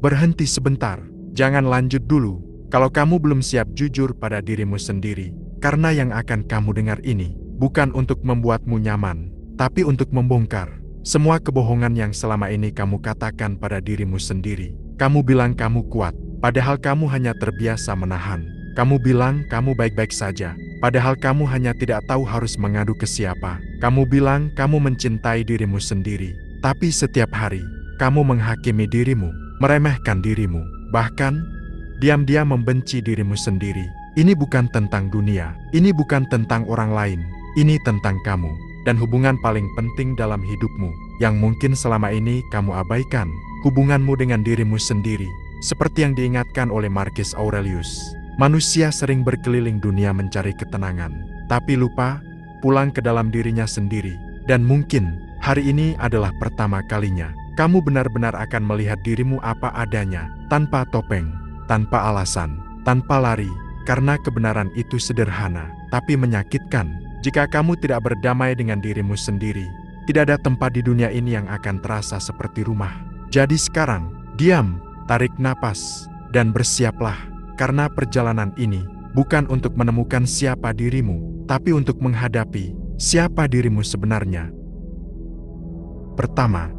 Berhenti sebentar, jangan lanjut dulu. Kalau kamu belum siap jujur pada dirimu sendiri, karena yang akan kamu dengar ini bukan untuk membuatmu nyaman, tapi untuk membongkar semua kebohongan yang selama ini kamu katakan pada dirimu sendiri. Kamu bilang kamu kuat, padahal kamu hanya terbiasa menahan. Kamu bilang kamu baik-baik saja, padahal kamu hanya tidak tahu harus mengadu ke siapa. Kamu bilang kamu mencintai dirimu sendiri, tapi setiap hari kamu menghakimi dirimu, meremehkan dirimu, bahkan diam-diam membenci dirimu sendiri. Ini bukan tentang dunia, ini bukan tentang orang lain, ini tentang kamu dan hubungan paling penting dalam hidupmu yang mungkin selama ini kamu abaikan, hubunganmu dengan dirimu sendiri. Seperti yang diingatkan oleh Marcus Aurelius, manusia sering berkeliling dunia mencari ketenangan, tapi lupa pulang ke dalam dirinya sendiri. Dan mungkin hari ini adalah pertama kalinya kamu benar-benar akan melihat dirimu apa adanya, tanpa topeng, tanpa alasan, tanpa lari, karena kebenaran itu sederhana, tapi menyakitkan. Jika kamu tidak berdamai dengan dirimu sendiri, tidak ada tempat di dunia ini yang akan terasa seperti rumah. Jadi sekarang, diam, tarik napas, dan bersiaplah, karena perjalanan ini bukan untuk menemukan siapa dirimu, tapi untuk menghadapi siapa dirimu sebenarnya. Pertama,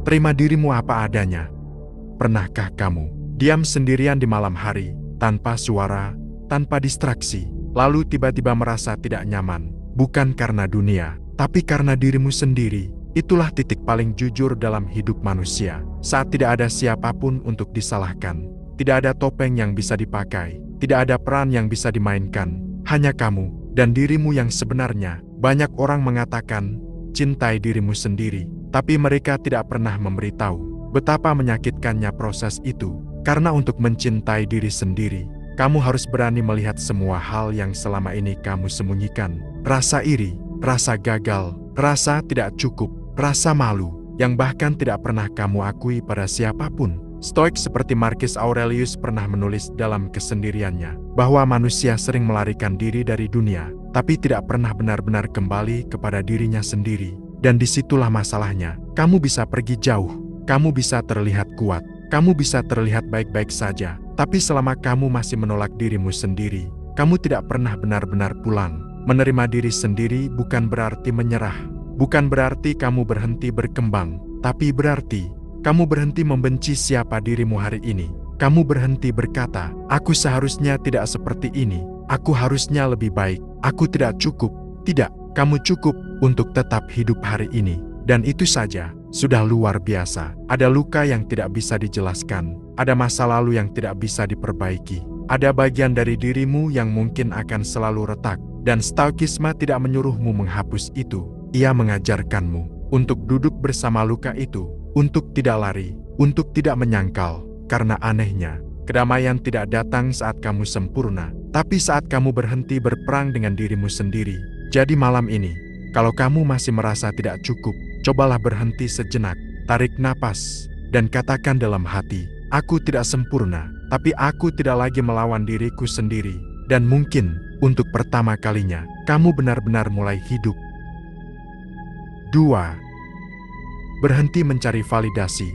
terima dirimu apa adanya. Pernahkah kamu diam sendirian di malam hari, tanpa suara, tanpa distraksi, lalu tiba-tiba merasa tidak nyaman? Bukan karena dunia, tapi karena dirimu sendiri. Itulah titik paling jujur dalam hidup manusia. Saat tidak ada siapapun untuk disalahkan, tidak ada topeng yang bisa dipakai, tidak ada peran yang bisa dimainkan, hanya kamu dan dirimu yang sebenarnya. Banyak orang mengatakan, cintai dirimu sendiri, tapi mereka tidak pernah memberitahu betapa menyakitkannya proses itu. Karena untuk mencintai diri sendiri, kamu harus berani melihat semua hal yang selama ini kamu sembunyikan. Rasa iri, rasa gagal, rasa tidak cukup, rasa malu, yang bahkan tidak pernah kamu akui pada siapapun. Stoik seperti Marcus Aurelius pernah menulis dalam Kesendiriannya, bahwa manusia sering melarikan diri dari dunia, tapi tidak pernah benar-benar kembali kepada dirinya sendiri. Dan disitulah masalahnya. Kamu bisa pergi jauh, kamu bisa terlihat kuat, kamu bisa terlihat baik-baik saja, tapi selama kamu masih menolak dirimu sendiri, kamu tidak pernah benar-benar pulang. Menerima diri sendiri bukan berarti menyerah, bukan berarti kamu berhenti berkembang, tapi berarti kamu berhenti membenci siapa dirimu hari ini. Kamu berhenti berkata, aku seharusnya tidak seperti ini, aku harusnya lebih baik, aku tidak cukup. Tidak, kamu cukup untuk tetap hidup hari ini. Dan itu saja, sudah luar biasa. Ada luka yang tidak bisa dijelaskan, ada masa lalu yang tidak bisa diperbaiki, ada bagian dari dirimu yang mungkin akan selalu retak. Dan Stoikisme tidak menyuruhmu menghapus itu. Ia mengajarkanmu untuk duduk bersama luka itu, untuk tidak lari, untuk tidak menyangkal. Karena anehnya, kedamaian tidak datang saat kamu sempurna, tapi saat kamu berhenti berperang dengan dirimu sendiri. Jadi malam ini, kalau kamu masih merasa tidak cukup, cobalah berhenti sejenak, tarik napas, dan katakan dalam hati, aku tidak sempurna, tapi aku tidak lagi melawan diriku sendiri. Dan mungkin, untuk pertama kalinya, kamu benar-benar mulai hidup. 2. Berhenti mencari validasi.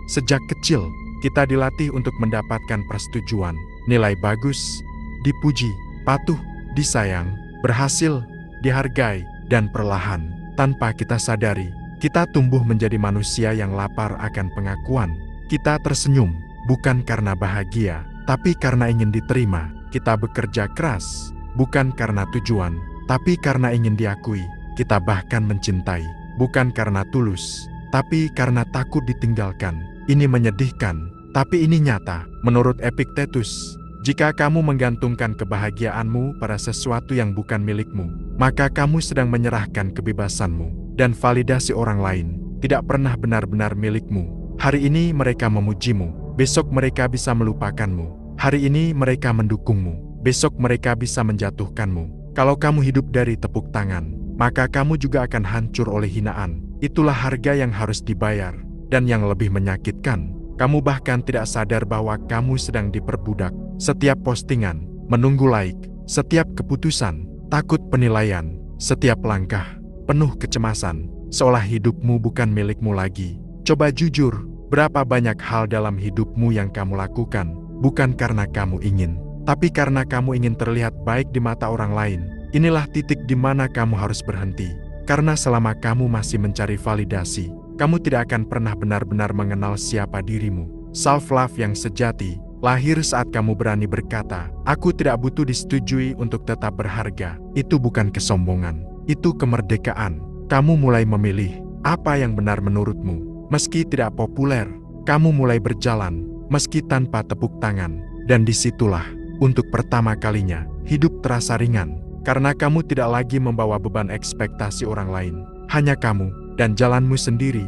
Sejak kecil, kita dilatih untuk mendapatkan persetujuan, nilai bagus, dipuji, patuh, disayang, berhasil, dihargai, dan perlahan, tanpa kita sadari, kita tumbuh menjadi manusia yang lapar akan pengakuan. Kita tersenyum, bukan karena bahagia, tapi karena ingin diterima. Kita bekerja keras, bukan karena tujuan, tapi karena ingin diakui. Kita bahkan mencintai, bukan karena tulus, tapi karena takut ditinggalkan. Ini menyedihkan, tapi ini nyata. Menurut Epictetus, jika kamu menggantungkan kebahagiaanmu pada sesuatu yang bukan milikmu, maka kamu sedang menyerahkan kebebasanmu. Dan validasi orang lain tidak pernah benar-benar milikmu. Hari ini mereka memujimu, besok mereka bisa melupakanmu. Hari ini mereka mendukungmu, besok mereka bisa menjatuhkanmu. Kalau kamu hidup dari tepuk tangan, maka kamu juga akan hancur oleh hinaan. Itulah harga yang harus dibayar. Dan yang lebih menyakitkan, kamu bahkan tidak sadar bahwa kamu sedang diperbudak. Setiap postingan, menunggu like, setiap keputusan, takut penilaian, setiap langkah, penuh kecemasan, seolah hidupmu bukan milikmu lagi. Coba jujur, Berapa banyak hal dalam hidupmu yang kamu lakukan, bukan karena kamu ingin, tapi karena kamu ingin terlihat baik di mata orang lain. Inilah titik di mana kamu harus berhenti. Karena selama kamu masih mencari validasi, kamu tidak akan pernah benar-benar mengenal siapa dirimu. Self-love yang sejati lahir saat kamu berani berkata, "Aku tidak butuh disetujui untuk tetap berharga." Itu bukan kesombongan, itu kemerdekaan. Kamu mulai memilih apa yang benar menurutmu. Meski tidak populer, kamu mulai berjalan, meski tanpa tepuk tangan. Dan disitulah, untuk pertama kalinya, hidup terasa ringan. Karena kamu tidak lagi membawa beban ekspektasi orang lain. Hanya kamu dan jalanmu sendiri.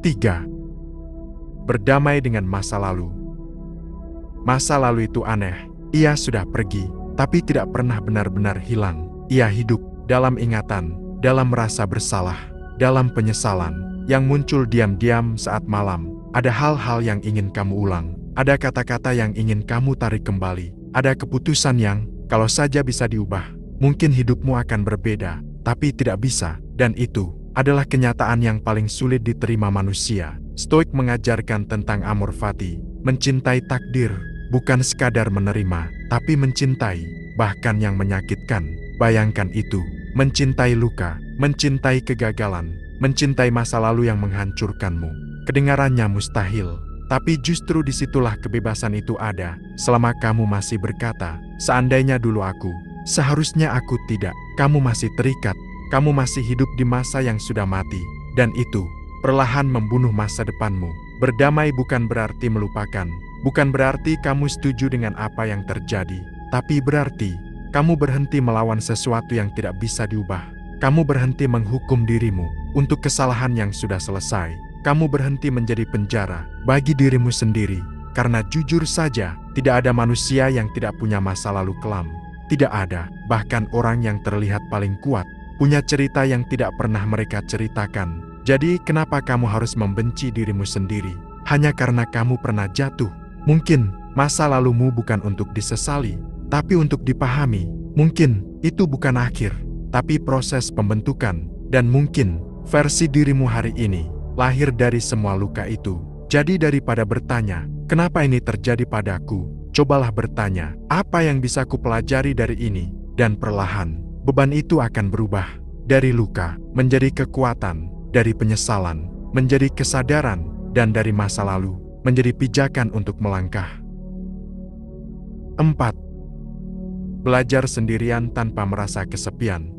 3. Berdamai dengan masa lalu. Masa lalu itu aneh. Ia sudah pergi, tapi tidak pernah benar-benar hilang. Ia hidup dalam ingatan, dalam rasa bersalah, dalam penyesalan yang muncul diam-diam saat malam. Ada hal-hal yang ingin kamu ulang, ada kata-kata yang ingin kamu tarik kembali, ada keputusan yang, kalau saja bisa diubah, mungkin hidupmu akan berbeda, tapi tidak bisa, dan itu adalah kenyataan yang paling sulit diterima manusia. Stoik mengajarkan tentang amor fati, mencintai takdir, bukan sekadar menerima, tapi mencintai, bahkan yang menyakitkan. Bayangkan itu, mencintai luka, mencintai kegagalan, mencintai masa lalu yang menghancurkanmu. Kedengarannya mustahil, tapi justru disitulah kebebasan itu ada. Selama kamu masih berkata, "Seandainya dulu aku, seharusnya aku tidak." Kamu masih terikat, kamu masih hidup di masa yang sudah mati, dan itu perlahan membunuh masa depanmu. Berdamai bukan berarti melupakan, bukan berarti kamu setuju dengan apa yang terjadi, tapi berarti kamu berhenti melawan sesuatu yang tidak bisa diubah. Kamu berhenti menghukum dirimu untuk kesalahan yang sudah selesai. Kamu berhenti menjadi penjara bagi dirimu sendiri. Karena jujur saja, tidak ada manusia yang tidak punya masa lalu kelam. Tidak ada, bahkan orang yang terlihat paling kuat, punya cerita yang tidak pernah mereka ceritakan. Jadi kenapa kamu harus membenci dirimu sendiri? Hanya karena kamu pernah jatuh. Mungkin masa lalumu bukan untuk disesali, tapi untuk dipahami. Mungkin itu bukan akhir, tapi proses pembentukan. Dan mungkin versi dirimu hari ini lahir dari semua luka itu. Jadi daripada bertanya, "Kenapa ini terjadi padaku?" Cobalah bertanya, "Apa yang bisa kupelajari dari ini?" Dan perlahan, beban itu akan berubah. Dari luka, menjadi kekuatan. Dari penyesalan, menjadi kesadaran. Dan dari masa lalu, menjadi pijakan untuk melangkah. 4. Belajar sendirian tanpa merasa kesepian.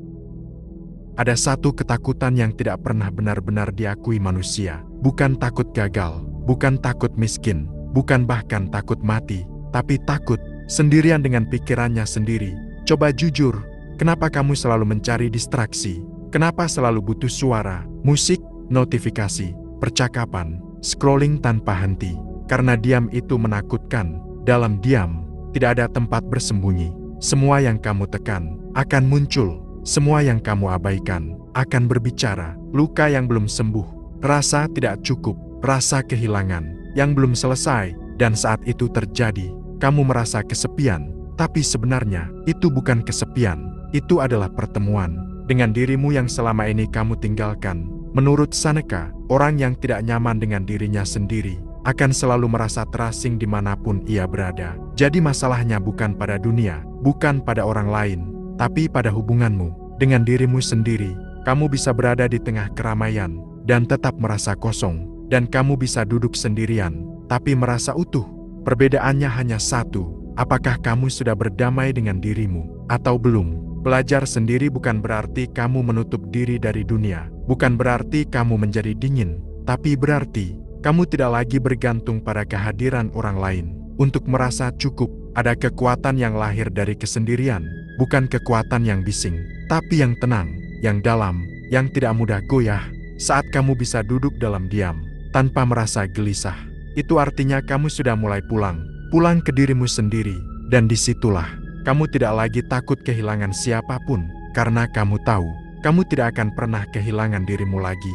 Ada satu ketakutan yang tidak pernah benar-benar diakui manusia. Bukan takut gagal, bukan takut miskin, bukan bahkan takut mati, tapi takut sendirian dengan pikirannya sendiri. Coba jujur, kenapa kamu selalu mencari distraksi? Kenapa selalu butuh suara, musik, notifikasi, percakapan, scrolling tanpa henti? Karena diam itu menakutkan. Dalam diam, tidak ada tempat bersembunyi. Semua yang kamu tekan akan muncul. Semua yang kamu abaikan akan berbicara. Luka yang belum sembuh, rasa tidak cukup, rasa kehilangan yang belum selesai. Dan saat itu terjadi, kamu merasa kesepian. Tapi sebenarnya, itu bukan kesepian. Itu adalah pertemuan dengan dirimu yang selama ini kamu tinggalkan. Menurut Seneca, orang yang tidak nyaman dengan dirinya sendiri akan selalu merasa terasing dimanapun ia berada. Jadi masalahnya bukan pada dunia, bukan pada orang lain, tapi pada hubunganmu dengan dirimu sendiri. Kamu bisa berada di tengah keramaian dan tetap merasa kosong. Dan kamu bisa duduk sendirian, tapi merasa utuh. Perbedaannya hanya satu, apakah kamu sudah berdamai dengan dirimu atau belum? Belajar sendiri bukan berarti kamu menutup diri dari dunia. Bukan berarti kamu menjadi dingin, tapi berarti kamu tidak lagi bergantung pada kehadiran orang lain untuk merasa cukup. Ada kekuatan yang lahir dari kesendirian, bukan kekuatan yang bising, tapi yang tenang, yang dalam, yang tidak mudah goyah. Saat kamu bisa duduk dalam diam, tanpa merasa gelisah, itu artinya kamu sudah mulai pulang ke dirimu sendiri. Dan disitulah, kamu tidak lagi takut kehilangan siapapun, karena kamu tahu, kamu tidak akan pernah kehilangan dirimu lagi.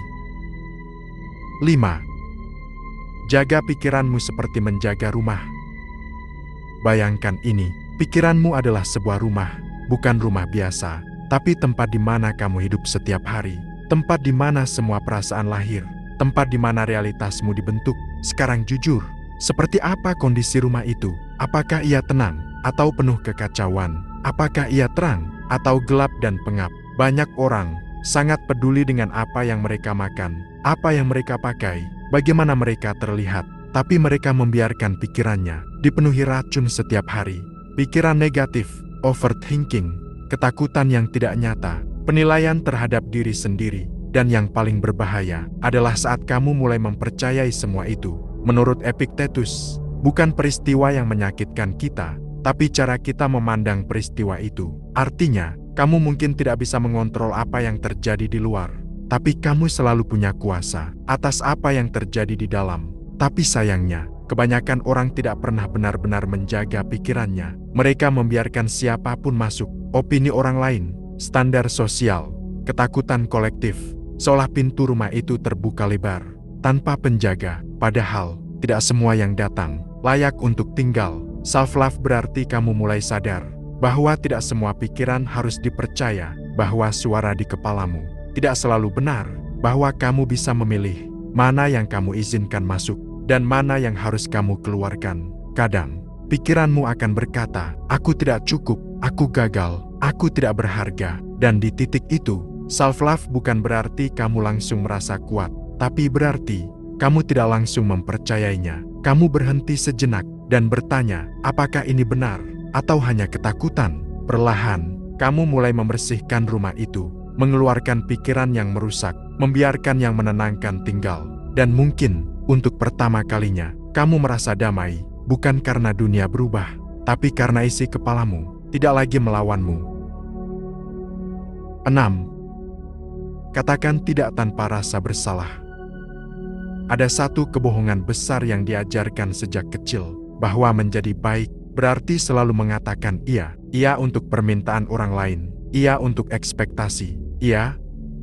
5. Jaga pikiranmu seperti menjaga rumah. Bayangkan ini, pikiranmu adalah sebuah rumah, bukan rumah biasa, tapi tempat di mana kamu hidup setiap hari, tempat di mana semua perasaan lahir, tempat di mana realitasmu dibentuk. Sekarang jujur, seperti apa kondisi rumah itu? Apakah ia tenang atau penuh kekacauan? Apakah ia terang atau gelap dan pengap? Banyak orang sangat peduli dengan apa yang mereka makan, apa yang mereka pakai, bagaimana mereka terlihat. Tapi mereka membiarkan pikirannya dipenuhi racun setiap hari. Pikiran negatif, overthinking, ketakutan yang tidak nyata, penilaian terhadap diri sendiri. Dan yang paling berbahaya adalah saat kamu mulai mempercayai semua itu. Menurut Epictetus, bukan peristiwa yang menyakitkan kita, tapi cara kita memandang peristiwa itu. Artinya, kamu mungkin tidak bisa mengontrol apa yang terjadi di luar, tapi kamu selalu punya kuasa atas apa yang terjadi di dalam. Tapi sayangnya, kebanyakan orang tidak pernah benar-benar menjaga pikirannya. Mereka membiarkan siapapun masuk, opini orang lain, standar sosial, ketakutan kolektif, seolah pintu rumah itu terbuka lebar, tanpa penjaga. Padahal, tidak semua yang datang layak untuk tinggal. Self-love berarti kamu mulai sadar bahwa tidak semua pikiran harus dipercaya, bahwa suara di kepalamu tidak selalu benar, bahwa kamu bisa memilih mana yang kamu izinkan masuk dan mana yang harus kamu keluarkan. Kadang, pikiranmu akan berkata, aku tidak cukup, aku gagal, aku tidak berharga. Dan di titik itu, self-love bukan berarti kamu langsung merasa kuat, tapi berarti kamu tidak langsung mempercayainya. Kamu berhenti sejenak dan bertanya, apakah ini benar atau hanya ketakutan? Perlahan, kamu mulai membersihkan rumah itu, mengeluarkan pikiran yang merusak, membiarkan yang menenangkan tinggal. Dan mungkin, untuk pertama kalinya, kamu merasa damai, bukan karena dunia berubah, tapi karena isi kepalamu tidak lagi melawanmu. 6. Katakan tidak tanpa rasa bersalah. Ada satu kebohongan besar yang diajarkan sejak kecil, bahwa menjadi baik berarti selalu mengatakan iya untuk permintaan orang lain, iya untuk ekspektasi, iya,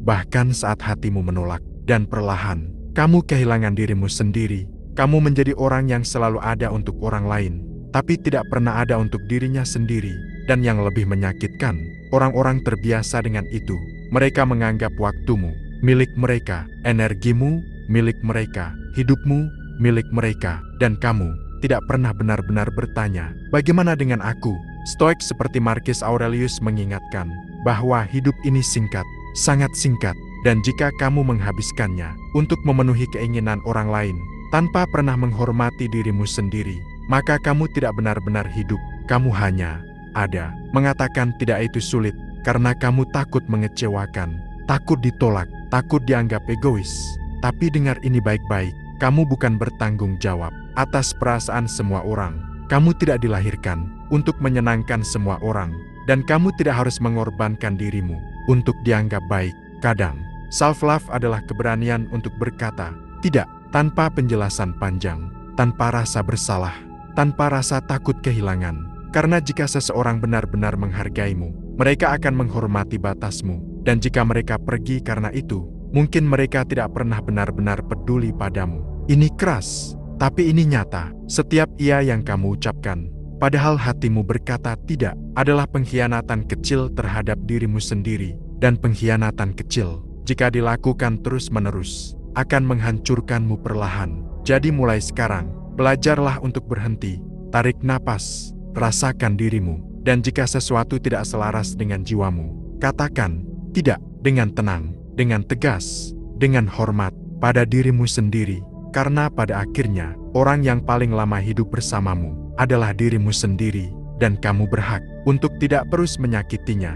bahkan saat hatimu menolak. Dan perlahan, kamu kehilangan dirimu sendiri. Kamu menjadi orang yang selalu ada untuk orang lain, tapi tidak pernah ada untuk dirinya sendiri. Dan yang lebih menyakitkan, orang-orang terbiasa dengan itu. Mereka menganggap waktumu milik mereka, energimu milik mereka, hidupmu milik mereka, dan kamu tidak pernah benar-benar bertanya, bagaimana dengan aku? Stoik seperti Marcus Aurelius mengingatkan bahwa hidup ini singkat, sangat singkat. Dan jika kamu menghabiskannya untuk memenuhi keinginan orang lain, tanpa pernah menghormati dirimu sendiri, maka kamu tidak benar-benar hidup. Kamu hanya ada. Mengatakan tidak itu sulit, karena kamu takut mengecewakan, takut ditolak, takut dianggap egois. Tapi dengar ini baik-baik, kamu bukan bertanggung jawab atas perasaan semua orang. Kamu tidak dilahirkan untuk menyenangkan semua orang, dan kamu tidak harus mengorbankan dirimu untuk dianggap baik. Kadang, self-love adalah keberanian untuk berkata tidak tanpa penjelasan panjang, tanpa rasa bersalah, tanpa rasa takut kehilangan. Karena jika seseorang benar-benar menghargaimu, mereka akan menghormati batasmu. Dan jika mereka pergi karena itu, mungkin mereka tidak pernah benar-benar peduli padamu. Ini keras, tapi ini nyata. Setiap iya yang kamu ucapkan, padahal hatimu berkata tidak, adalah pengkhianatan kecil terhadap dirimu sendiri. Dan pengkhianatan kecil, jika dilakukan terus-menerus, akan menghancurkanmu perlahan. Jadi mulai sekarang, belajarlah untuk berhenti, tarik napas, rasakan dirimu. Dan jika sesuatu tidak selaras dengan jiwamu, katakan tidak dengan tenang, dengan tegas, dengan hormat pada dirimu sendiri. Karena pada akhirnya, orang yang paling lama hidup bersamamu adalah dirimu sendiri, dan kamu berhak untuk tidak terus menyakitinya.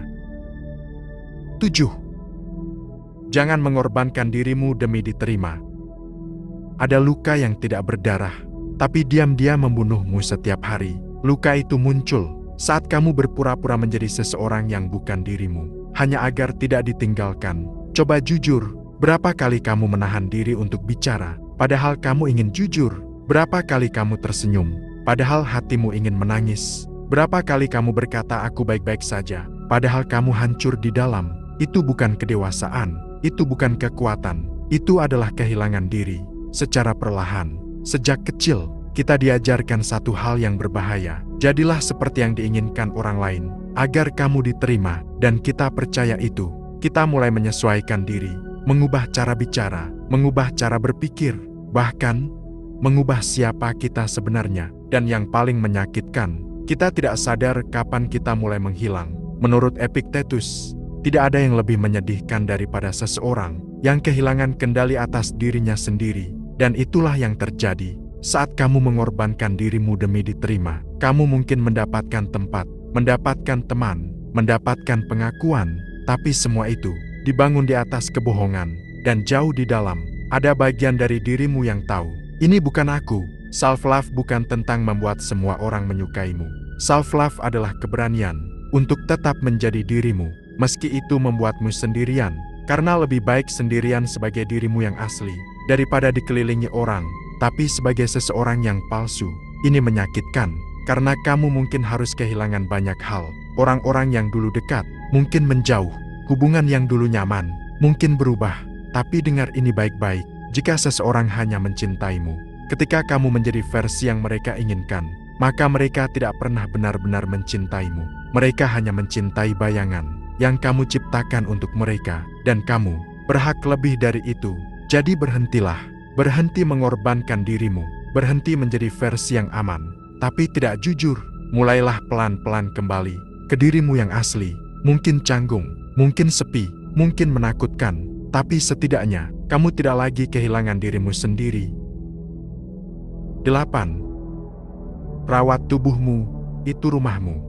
7. Jangan mengorbankan dirimu demi diterima. Ada luka yang tidak berdarah, tapi diam-diam membunuhmu setiap hari. Luka itu muncul saat kamu berpura-pura menjadi seseorang yang bukan dirimu, hanya agar tidak ditinggalkan. Coba jujur, berapa kali kamu menahan diri untuk bicara, padahal kamu ingin jujur? Berapa kali kamu tersenyum, padahal hatimu ingin menangis? Berapa kali kamu berkata aku baik-baik saja, padahal kamu hancur di dalam? Itu bukan kedewasaan, itu bukan kekuatan, itu adalah kehilangan diri. Secara perlahan, sejak kecil, kita diajarkan satu hal yang berbahaya. Jadilah seperti yang diinginkan orang lain, agar kamu diterima, dan kita percaya itu. Kita mulai menyesuaikan diri, mengubah cara bicara, mengubah cara berpikir, bahkan mengubah siapa kita sebenarnya. Dan yang paling menyakitkan, kita tidak sadar kapan kita mulai menghilang. Menurut Epictetus, tidak ada yang lebih menyedihkan daripada seseorang yang kehilangan kendali atas dirinya sendiri. Dan itulah yang terjadi saat kamu mengorbankan dirimu demi diterima. Kamu mungkin mendapatkan tempat, mendapatkan teman, mendapatkan pengakuan, tapi semua itu dibangun di atas kebohongan. Dan jauh di dalam, ada bagian dari dirimu yang tahu, ini bukan aku. Self-love bukan tentang membuat semua orang menyukaimu. Self-love adalah keberanian untuk tetap menjadi dirimu, meski itu membuatmu sendirian. Karena lebih baik sendirian sebagai dirimu yang asli, daripada dikelilingi orang, tapi sebagai seseorang yang palsu. Ini menyakitkan, karena kamu mungkin harus kehilangan banyak hal. Orang-orang yang dulu dekat, mungkin menjauh. Hubungan yang dulu nyaman, mungkin berubah. Tapi dengar ini baik-baik, jika seseorang hanya mencintaimu ketika kamu menjadi versi yang mereka inginkan, maka mereka tidak pernah benar-benar mencintaimu. Mereka hanya mencintai bayangan yang kamu ciptakan untuk mereka, dan kamu berhak lebih dari itu. Jadi berhentilah, berhenti mengorbankan dirimu, berhenti menjadi versi yang aman, tapi tidak jujur. Mulailah pelan-pelan kembali ke dirimu yang asli. Mungkin canggung, mungkin sepi, mungkin menakutkan, tapi setidaknya kamu tidak lagi kehilangan dirimu sendiri. 8. Rawat tubuhmu, itu rumahmu.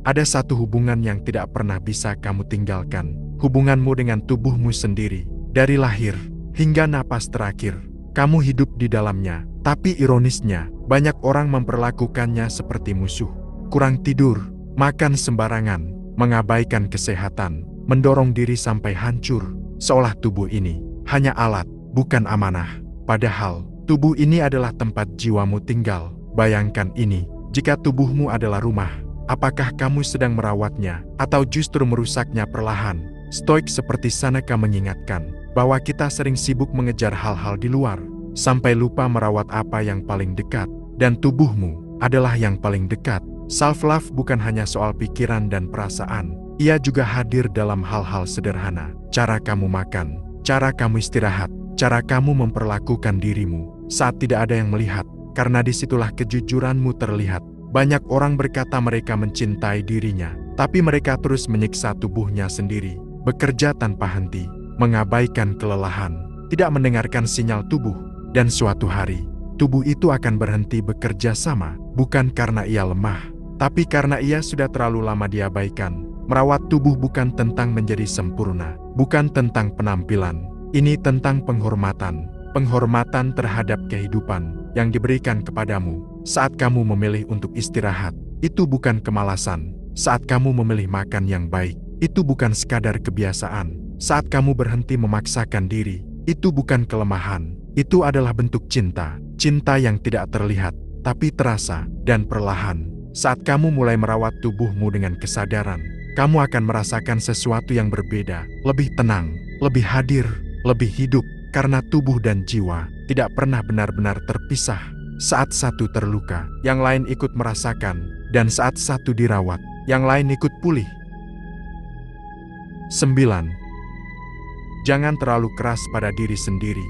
Ada satu hubungan yang tidak pernah bisa kamu tinggalkan, hubunganmu dengan tubuhmu sendiri. Dari lahir hingga napas terakhir, kamu hidup di dalamnya. Tapi ironisnya, banyak orang memperlakukannya seperti musuh. Kurang tidur, makan sembarangan, mengabaikan kesehatan, mendorong diri sampai hancur, seolah tubuh ini hanya alat, bukan amanah. Padahal, tubuh ini adalah tempat jiwamu tinggal. Bayangkan ini, jika tubuhmu adalah rumah, apakah kamu sedang merawatnya, atau justru merusaknya perlahan? Stoik seperti Seneca mengingatkan, bahwa kita sering sibuk mengejar hal-hal di luar, sampai lupa merawat apa yang paling dekat, dan tubuhmu adalah yang paling dekat. Self-love bukan hanya soal pikiran dan perasaan, ia juga hadir dalam hal-hal sederhana. Cara kamu makan, cara kamu istirahat, cara kamu memperlakukan dirimu saat tidak ada yang melihat, karena disitulah kejujuranmu terlihat. Banyak orang berkata mereka mencintai dirinya, tapi mereka terus menyiksa tubuhnya sendiri, bekerja tanpa henti, mengabaikan kelelahan, tidak mendengarkan sinyal tubuh, dan suatu hari, tubuh itu akan berhenti bekerja sama, bukan karena ia lemah, tapi karena ia sudah terlalu lama diabaikan. Merawat tubuh bukan tentang menjadi sempurna, bukan tentang penampilan, ini tentang penghormatan. Penghormatan terhadap kehidupan yang diberikan kepadamu. Saat kamu memilih untuk istirahat, itu bukan kemalasan. Saat kamu memilih makan yang baik, itu bukan sekadar kebiasaan. Saat kamu berhenti memaksakan diri, itu bukan kelemahan. Itu adalah bentuk cinta. Cinta yang tidak terlihat, tapi terasa, dan perlahan. Saat kamu mulai merawat tubuhmu dengan kesadaran, kamu akan merasakan sesuatu yang berbeda, lebih tenang, lebih hadir, lebih hidup. Karena tubuh dan jiwa tidak pernah benar-benar terpisah. Saat satu terluka, yang lain ikut merasakan, dan saat satu dirawat, yang lain ikut pulih. 9. Jangan terlalu keras pada diri sendiri.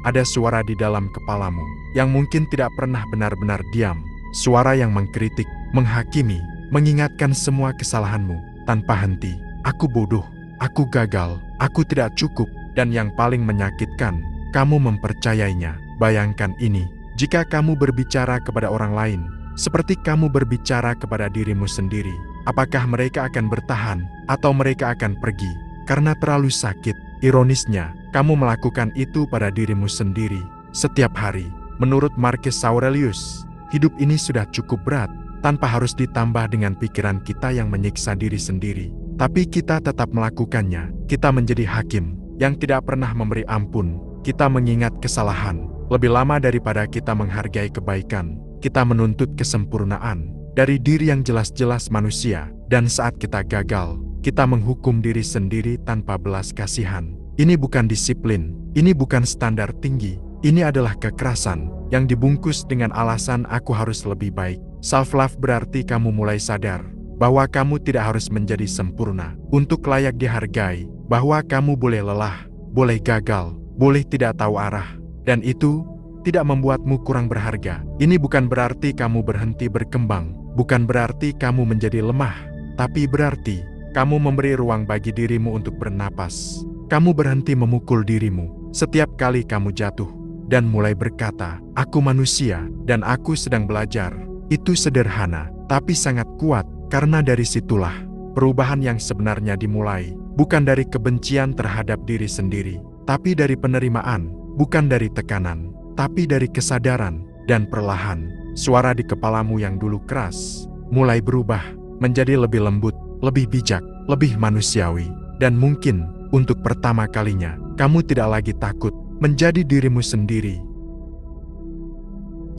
Ada suara di dalam kepalamu yang mungkin tidak pernah benar-benar diam. Suara yang mengkritik, menghakimi, mengingatkan semua kesalahanmu tanpa henti. Aku bodoh, aku gagal, aku tidak cukup. Dan yang paling menyakitkan, kamu mempercayainya. Bayangkan ini, jika kamu berbicara kepada orang lain, seperti kamu berbicara kepada dirimu sendiri, apakah mereka akan bertahan, atau mereka akan pergi? Karena terlalu sakit. Ironisnya, kamu melakukan itu pada dirimu sendiri, setiap hari. Menurut Marcus Aurelius, hidup ini sudah cukup berat, tanpa harus ditambah dengan pikiran kita yang menyiksa diri sendiri. Tapi kita tetap melakukannya. Kita menjadi hakim yang tidak pernah memberi ampun. Kita mengingat kesalahan lebih lama daripada kita menghargai kebaikan. Kita menuntut kesempurnaan dari diri yang jelas-jelas manusia. Dan saat kita gagal, kita menghukum diri sendiri tanpa belas kasihan. Ini bukan disiplin, ini bukan standar tinggi. Ini adalah kekerasan yang dibungkus dengan alasan aku harus lebih baik. Self-love berarti kamu mulai sadar bahwa kamu tidak harus menjadi sempurna untuk layak dihargai. bahwa kamu boleh lelah, boleh gagal, boleh tidak tahu arah, dan itu tidak membuatmu kurang berharga. Ini bukan berarti kamu berhenti berkembang, bukan berarti kamu menjadi lemah, tapi berarti kamu memberi ruang bagi dirimu untuk bernapas. Kamu berhenti memukul dirimu setiap kali kamu jatuh, dan mulai berkata, "Aku manusia, dan aku sedang belajar." Itu sederhana, tapi sangat kuat, karena dari situlah perubahan yang sebenarnya dimulai, bukan dari kebencian terhadap diri sendiri, tapi dari penerimaan, bukan dari tekanan, tapi dari kesadaran, dan perlahan, suara di kepalamu yang dulu keras, mulai berubah, menjadi lebih lembut, lebih bijak, lebih manusiawi, dan mungkin, untuk pertama kalinya, kamu tidak lagi takut menjadi dirimu sendiri.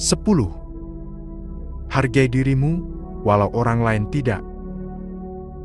10. Hargai dirimu, walau orang lain tidak.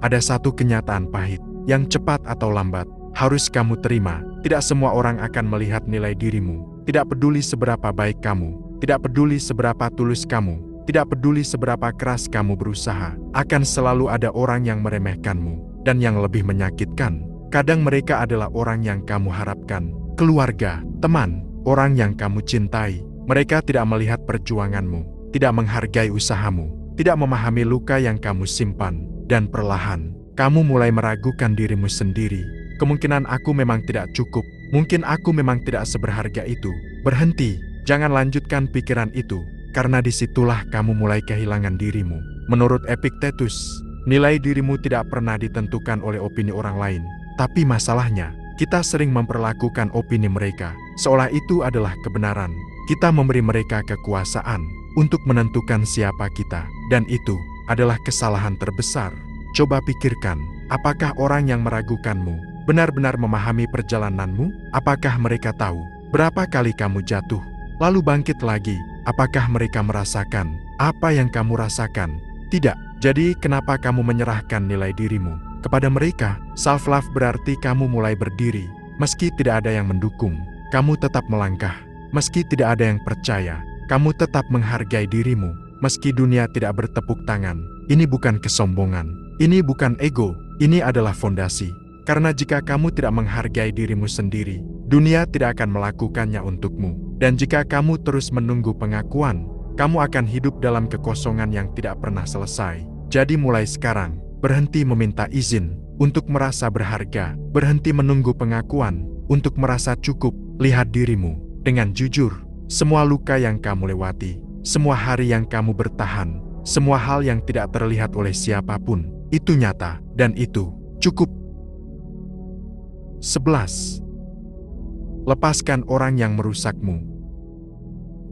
Ada satu kenyataan pahit, yang cepat atau lambat, harus kamu terima. Tidak semua orang akan melihat nilai dirimu. Tidak peduli seberapa baik kamu, tidak peduli seberapa tulus kamu, tidak peduli seberapa keras kamu berusaha, akan selalu ada orang yang meremehkanmu. Dan yang lebih menyakitkan, kadang mereka adalah orang yang kamu harapkan, keluarga, teman, orang yang kamu cintai. Mereka tidak melihat perjuanganmu, tidak menghargai usahamu, tidak memahami luka yang kamu simpan, dan perlahan, kamu mulai meragukan dirimu sendiri. Kemungkinan aku memang tidak cukup, mungkin aku memang tidak seberharga itu. Berhenti, jangan lanjutkan pikiran itu, karena disitulah kamu mulai kehilangan dirimu. Menurut Epictetus, nilai dirimu tidak pernah ditentukan oleh opini orang lain. Tapi masalahnya, kita sering memperlakukan opini mereka, seolah itu adalah kebenaran. Kita memberi mereka kekuasaan untuk menentukan siapa kita, dan itu adalah kesalahan terbesar. Coba pikirkan, apakah orang yang meragukanmu benar-benar memahami perjalananmu? Apakah mereka tahu berapa kali kamu jatuh, lalu bangkit lagi? Apakah mereka merasakan apa yang kamu rasakan? Tidak. Jadi kenapa kamu menyerahkan nilai dirimu kepada mereka? Self-love berarti kamu mulai berdiri. Meski tidak ada yang mendukung, kamu tetap melangkah. Meski tidak ada yang percaya, kamu tetap menghargai dirimu. Meski dunia tidak bertepuk tangan, ini bukan kesombongan, ini bukan ego, ini adalah fondasi. Karena jika kamu tidak menghargai dirimu sendiri, dunia tidak akan melakukannya untukmu. Dan jika kamu terus menunggu pengakuan, kamu akan hidup dalam kekosongan yang tidak pernah selesai. Jadi mulai sekarang, berhenti meminta izin untuk merasa berharga, berhenti menunggu pengakuan untuk merasa cukup. Lihat dirimu dengan jujur, semua luka yang kamu lewati, semua hari yang kamu bertahan, semua hal yang tidak terlihat oleh siapapun, itu nyata, dan itu cukup. 11. Lepaskan orang yang merusakmu.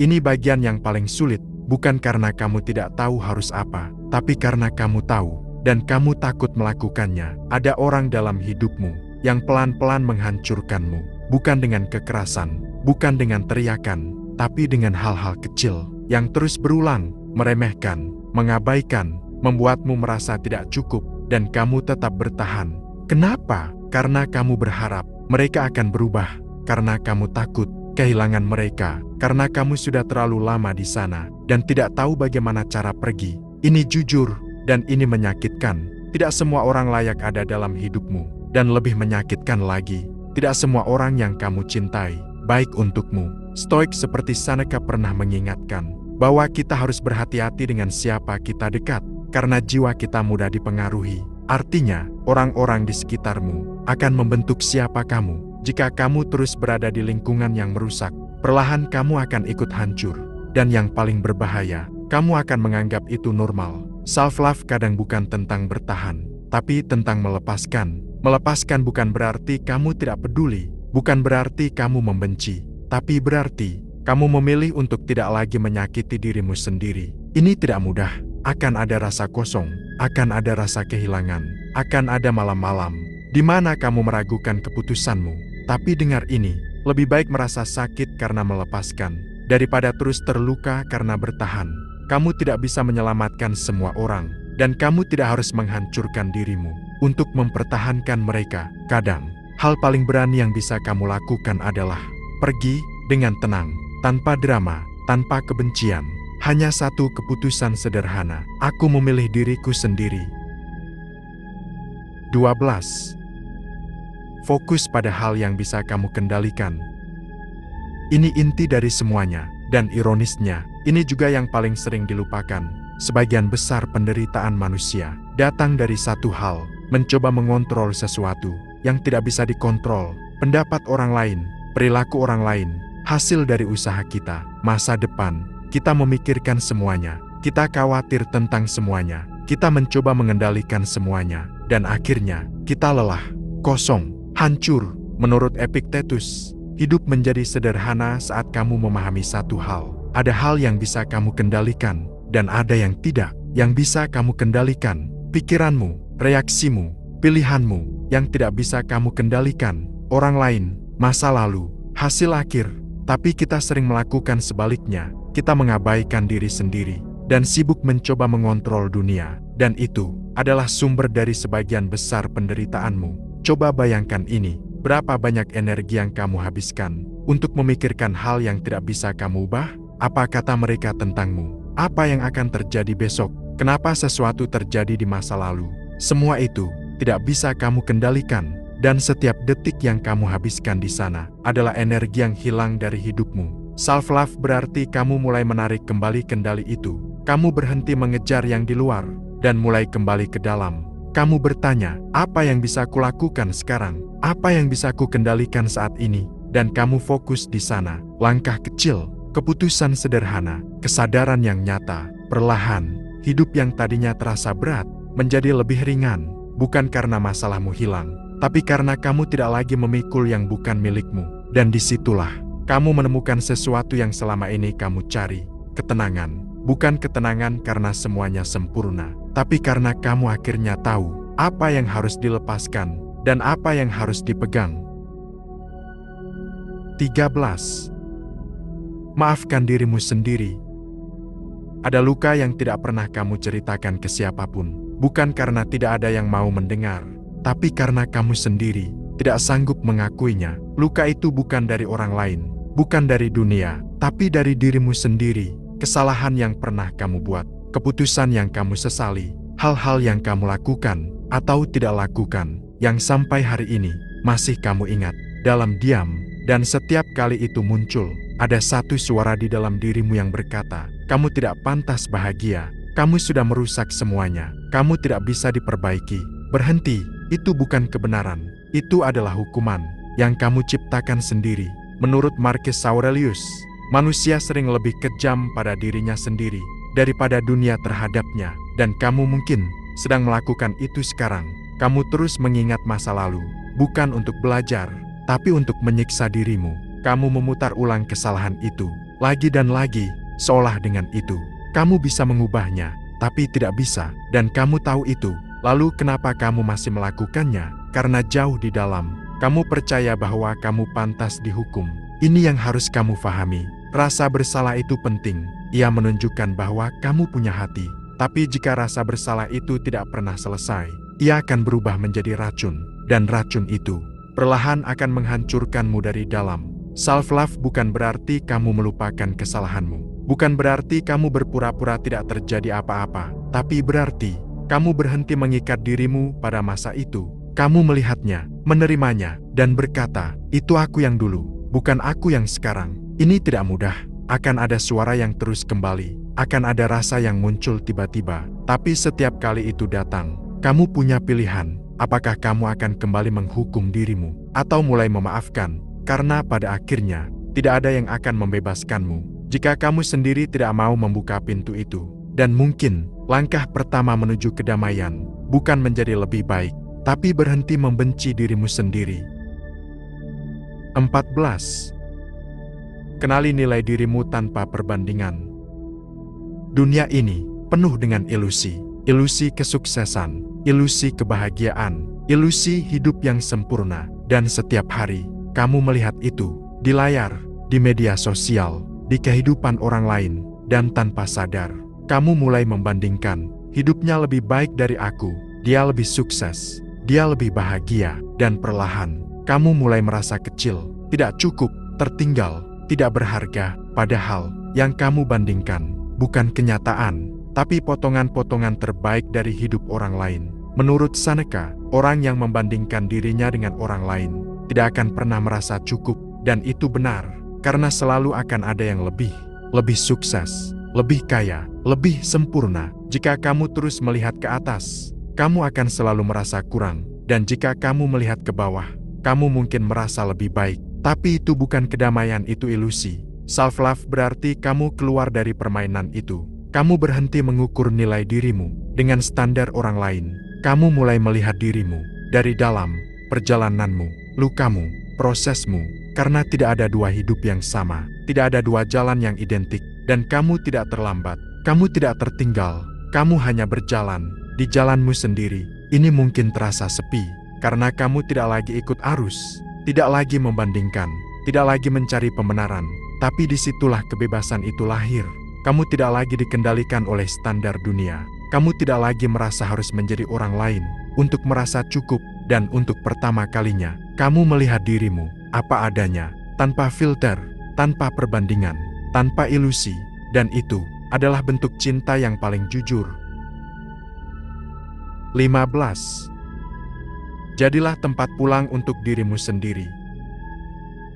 Ini bagian yang paling sulit, bukan karena kamu tidak tahu harus apa, tapi karena kamu tahu, dan kamu takut melakukannya. Ada orang dalam hidupmu yang pelan-pelan menghancurkanmu, bukan dengan kekerasan, bukan dengan teriakan, tapi dengan hal-hal kecil yang terus berulang, meremehkan, mengabaikan, membuatmu merasa tidak cukup, dan kamu tetap bertahan. Kenapa? Karena kamu berharap mereka akan berubah, karena kamu takut kehilangan mereka, karena kamu sudah terlalu lama di sana, dan tidak tahu bagaimana cara pergi. Ini jujur, dan ini menyakitkan. Tidak semua orang layak ada dalam hidupmu, dan lebih menyakitkan lagi, tidak semua orang yang kamu cintai baik untukmu. Stoik seperti Seneca pernah mengingatkan bahwa kita harus berhati-hati dengan siapa kita dekat, karena jiwa kita mudah dipengaruhi. Artinya, orang-orang di sekitarmu akan membentuk siapa kamu. Jika kamu terus berada di lingkungan yang merusak, perlahan kamu akan ikut hancur. Dan yang paling berbahaya, kamu akan menganggap itu normal. Self-love kadang bukan tentang bertahan, tapi tentang melepaskan. Melepaskan bukan berarti kamu tidak peduli, bukan berarti kamu membenci, tapi berarti kamu memilih untuk tidak lagi menyakiti dirimu sendiri. Ini tidak mudah. Akan ada rasa kosong, akan ada rasa kehilangan, akan ada malam-malam di mana kamu meragukan keputusanmu. Tapi dengar ini, lebih baik merasa sakit karena melepaskan, daripada terus terluka karena bertahan. Kamu tidak bisa menyelamatkan semua orang, dan kamu tidak harus menghancurkan dirimu untuk mempertahankan mereka. Kadang, hal paling berani yang bisa kamu lakukan adalah pergi dengan tenang, tanpa drama, tanpa kebencian. Hanya satu keputusan sederhana, aku memilih diriku sendiri. 12. Fokus pada hal yang bisa kamu kendalikan. Ini inti dari semuanya, dan ironisnya, ini juga yang paling sering dilupakan. Sebagian besar penderitaan manusia datang dari satu hal, mencoba mengontrol sesuatu yang tidak bisa dikontrol, pendapat orang lain, perilaku orang lain, hasil dari usaha kita, masa depan. Kita memikirkan semuanya, kita khawatir tentang semuanya, kita mencoba mengendalikan semuanya, dan akhirnya kita lelah, kosong, hancur. Menurut Epictetus, hidup menjadi sederhana saat kamu memahami satu hal. Ada hal yang bisa kamu kendalikan, dan ada yang tidak, yang bisa kamu kendalikan. Pikiranmu, reaksimu, pilihanmu, yang tidak bisa kamu kendalikan. Orang lain, masa lalu, hasil akhir. Tapi kita sering melakukan sebaliknya. Kita mengabaikan diri sendiri, dan sibuk mencoba mengontrol dunia. Dan itu adalah sumber dari sebagian besar penderitaanmu. Coba bayangkan ini, berapa banyak energi yang kamu habiskan untuk memikirkan hal yang tidak bisa kamu ubah? Apa kata mereka tentangmu? Apa yang akan terjadi besok? Kenapa sesuatu terjadi di masa lalu? Semua itu tidak bisa kamu kendalikan, dan setiap detik yang kamu habiskan di sana adalah energi yang hilang dari hidupmu. Self-love berarti kamu mulai menarik kembali kendali itu. Kamu berhenti mengejar yang di luar, dan mulai kembali ke dalam. Kamu bertanya, apa yang bisa kulakukan sekarang? Apa yang bisa ku kendalikan saat ini? Dan kamu fokus di sana. Langkah kecil, keputusan sederhana, kesadaran yang nyata. Perlahan, hidup yang tadinya terasa berat, menjadi lebih ringan. Bukan karena masalahmu hilang, tapi karena kamu tidak lagi memikul yang bukan milikmu. Dan disitulah, kamu menemukan sesuatu yang selama ini kamu cari. Ketenangan. Bukan ketenangan karena semuanya sempurna, tapi karena kamu akhirnya tahu apa yang harus dilepaskan dan apa yang harus dipegang. 13. Maafkan dirimu sendiri. Ada luka yang tidak pernah kamu ceritakan ke siapapun, bukan karena tidak ada yang mau mendengar, tapi karena kamu sendiri tidak sanggup mengakuinya. Luka itu bukan dari orang lain, bukan dari dunia, tapi dari dirimu sendiri. Kesalahan yang pernah kamu buat, keputusan yang kamu sesali, hal-hal yang kamu lakukan atau tidak lakukan, yang sampai hari ini masih kamu ingat dalam diam. Dan setiap kali itu muncul, ada satu suara di dalam dirimu yang berkata, kamu tidak pantas bahagia, kamu sudah merusak semuanya, kamu tidak bisa diperbaiki. Berhenti, itu bukan kebenaran, itu adalah hukuman yang kamu ciptakan sendiri. Menurut Marcus Aurelius, manusia sering lebih kejam pada dirinya sendiri daripada dunia terhadapnya, dan kamu mungkin sedang melakukan itu sekarang. Kamu terus mengingat masa lalu, bukan untuk belajar, tapi untuk menyiksa dirimu. Kamu memutar ulang kesalahan itu, lagi dan lagi, seolah dengan itu kamu bisa mengubahnya, tapi tidak bisa, dan kamu tahu itu. Lalu kenapa kamu masih melakukannya? Karena jauh di dalam, kamu percaya bahwa kamu pantas dihukum. Ini yang harus kamu pahami. Rasa bersalah itu penting. Ia menunjukkan bahwa kamu punya hati. Tapi jika rasa bersalah itu tidak pernah selesai, ia akan berubah menjadi racun. Dan racun itu perlahan akan menghancurkanmu dari dalam. Self-love bukan berarti kamu melupakan kesalahanmu. Bukan berarti kamu berpura-pura tidak terjadi apa-apa. Tapi berarti kamu berhenti mengikat dirimu pada masa itu. Kamu melihatnya, menerimanya, dan berkata, itu aku yang dulu, bukan aku yang sekarang. Ini tidak mudah, akan ada suara yang terus kembali, akan ada rasa yang muncul tiba-tiba, tapi setiap kali itu datang, kamu punya pilihan, apakah kamu akan kembali menghukum dirimu, atau mulai memaafkan, karena pada akhirnya, tidak ada yang akan membebaskanmu, jika kamu sendiri tidak mau membuka pintu itu. Dan mungkin, langkah pertama menuju kedamaian, bukan menjadi lebih baik, tapi berhenti membenci dirimu sendiri. 14. Kenali nilai dirimu tanpa perbandingan. Dunia ini penuh dengan ilusi, ilusi kesuksesan, ilusi kebahagiaan, ilusi hidup yang sempurna, dan setiap hari kamu melihat itu di layar, di media sosial, di kehidupan orang lain, dan tanpa sadar, kamu mulai membandingkan, hidupnya lebih baik dari aku, dia lebih sukses, dia lebih bahagia, dan perlahan kamu mulai merasa kecil, tidak cukup, tertinggal, tidak berharga, padahal yang kamu bandingkan bukan kenyataan, tapi potongan-potongan terbaik dari hidup orang lain. Menurut Seneca, orang yang membandingkan dirinya dengan orang lain tidak akan pernah merasa cukup, dan itu benar, karena selalu akan ada yang lebih sukses, lebih kaya, lebih sempurna. Jika kamu terus melihat ke atas, kamu akan selalu merasa kurang, dan jika kamu melihat ke bawah, kamu mungkin merasa lebih baik. Tapi itu bukan kedamaian, itu ilusi. Self-love berarti kamu keluar dari permainan itu. Kamu berhenti mengukur nilai dirimu dengan standar orang lain. Kamu mulai melihat dirimu dari dalam perjalananmu, lukamu, prosesmu, karena tidak ada dua hidup yang sama, tidak ada dua jalan yang identik, dan kamu tidak terlambat, kamu tidak tertinggal, kamu hanya berjalan di jalanmu sendiri. Ini mungkin terasa sepi, karena kamu tidak lagi ikut arus, tidak lagi membandingkan, tidak lagi mencari pembenaran, tapi disitulah kebebasan itu lahir. Kamu tidak lagi dikendalikan oleh standar dunia. Kamu tidak lagi merasa harus menjadi orang lain untuk merasa cukup, dan untuk pertama kalinya, kamu melihat dirimu apa adanya, tanpa filter, tanpa perbandingan, tanpa ilusi, dan itu adalah bentuk cinta yang paling jujur. 15. Jadilah tempat pulang untuk dirimu sendiri.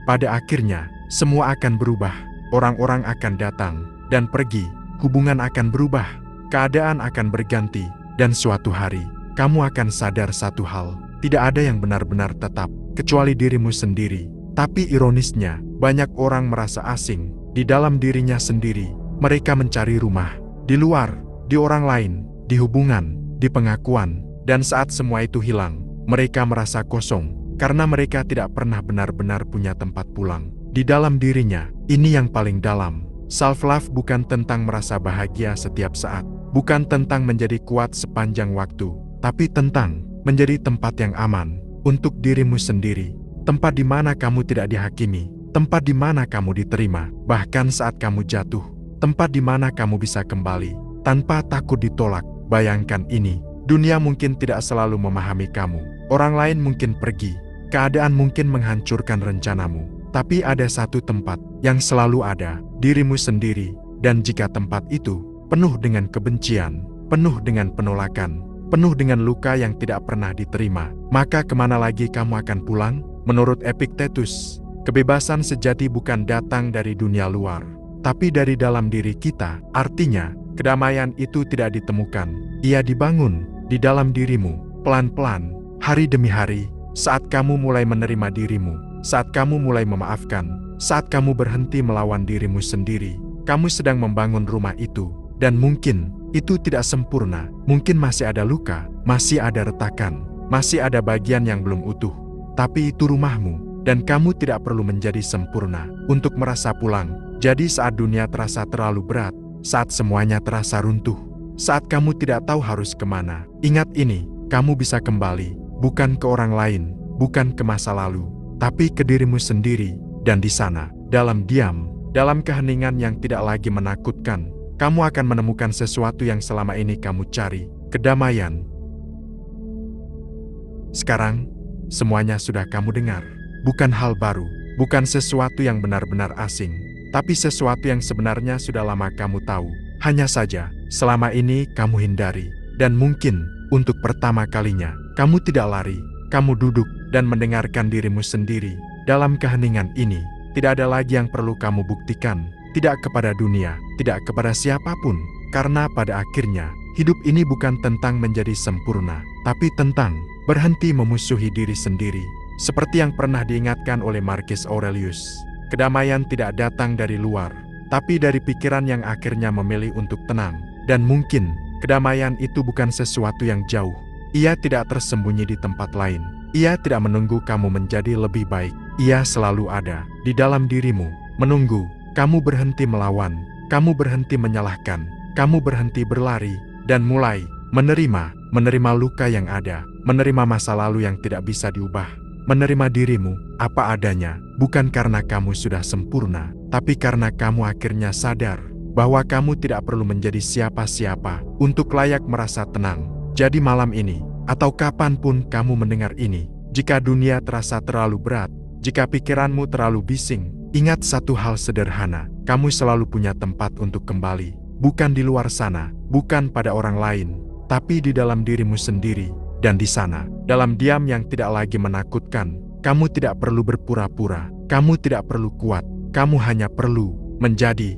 Pada akhirnya, semua akan berubah. Orang-orang akan datang dan pergi, hubungan akan berubah, keadaan akan berganti, dan suatu hari, kamu akan sadar satu hal, tidak ada yang benar-benar tetap, kecuali dirimu sendiri. Tapi ironisnya, banyak orang merasa asing di dalam dirinya sendiri. Mereka mencari rumah di luar, di orang lain, di hubungan, di pengakuan, dan saat semua itu hilang, mereka merasa kosong, karena mereka tidak pernah benar-benar punya tempat pulang. Di dalam dirinya, ini yang paling dalam. Self-love bukan tentang merasa bahagia setiap saat, bukan tentang menjadi kuat sepanjang waktu, tapi tentang menjadi tempat yang aman untuk dirimu sendiri. Tempat di mana kamu tidak dihakimi, tempat di mana kamu diterima, bahkan saat kamu jatuh. Tempat di mana kamu bisa kembali tanpa takut ditolak. Bayangkan ini, dunia mungkin tidak selalu memahami kamu. Orang lain mungkin pergi, keadaan mungkin menghancurkan rencanamu. Tapi ada satu tempat yang selalu ada, dirimu sendiri. Dan jika tempat itu penuh dengan kebencian, penuh dengan penolakan, penuh dengan luka yang tidak pernah diterima, maka kemana lagi kamu akan pulang? Menurut Epictetus, kebebasan sejati bukan datang dari dunia luar, tapi dari dalam diri kita. Artinya, kedamaian itu tidak ditemukan, ia dibangun di dalam dirimu, pelan-pelan, hari demi hari, saat kamu mulai menerima dirimu, saat kamu mulai memaafkan, saat kamu berhenti melawan dirimu sendiri. Kamu sedang membangun rumah itu, dan mungkin itu tidak sempurna, mungkin masih ada luka, masih ada retakan, masih ada bagian yang belum utuh. Tapi itu rumahmu, dan kamu tidak perlu menjadi sempurna untuk merasa pulang. Jadi saat dunia terasa terlalu berat, saat semuanya terasa runtuh, saat kamu tidak tahu harus kemana, ingat ini, kamu bisa kembali, bukan ke orang lain, bukan ke masa lalu, tapi ke dirimu sendiri. Dan di sana, dalam diam, dalam keheningan yang tidak lagi menakutkan, kamu akan menemukan sesuatu yang selama ini kamu cari, kedamaian. Sekarang, semuanya sudah kamu dengar. Bukan hal baru, bukan sesuatu yang benar-benar asing, tapi sesuatu yang sebenarnya sudah lama kamu tahu. Hanya saja, selama ini kamu hindari. Dan mungkin, untuk pertama kalinya, kamu tidak lari, kamu duduk dan mendengarkan dirimu sendiri. Dalam keheningan ini, tidak ada lagi yang perlu kamu buktikan, tidak kepada dunia, tidak kepada siapapun, karena pada akhirnya, hidup ini bukan tentang menjadi sempurna, tapi tentang berhenti memusuhi diri sendiri. Seperti yang pernah diingatkan oleh Marcus Aurelius, kedamaian tidak datang dari luar, tapi dari pikiran yang akhirnya memilih untuk tenang. Dan mungkin, kedamaian itu bukan sesuatu yang jauh. Ia tidak tersembunyi di tempat lain. Ia tidak menunggu kamu menjadi lebih baik. Ia selalu ada di dalam dirimu, menunggu kamu berhenti melawan, kamu berhenti menyalahkan, kamu berhenti berlari, dan mulai menerima luka yang ada, menerima masa lalu yang tidak bisa diubah, menerima dirimu apa adanya, bukan karena kamu sudah sempurna, tapi karena kamu akhirnya sadar bahwa kamu tidak perlu menjadi siapa-siapa untuk layak merasa tenang. Jadi malam ini, atau kapanpun kamu mendengar ini, jika dunia terasa terlalu berat, jika pikiranmu terlalu bising, ingat satu hal sederhana, kamu selalu punya tempat untuk kembali. Bukan di luar sana, bukan pada orang lain, tapi di dalam dirimu sendiri. Dan di sana, dalam diam yang tidak lagi menakutkan, kamu tidak perlu berpura-pura, kamu tidak perlu kuat, kamu hanya perlu menjadi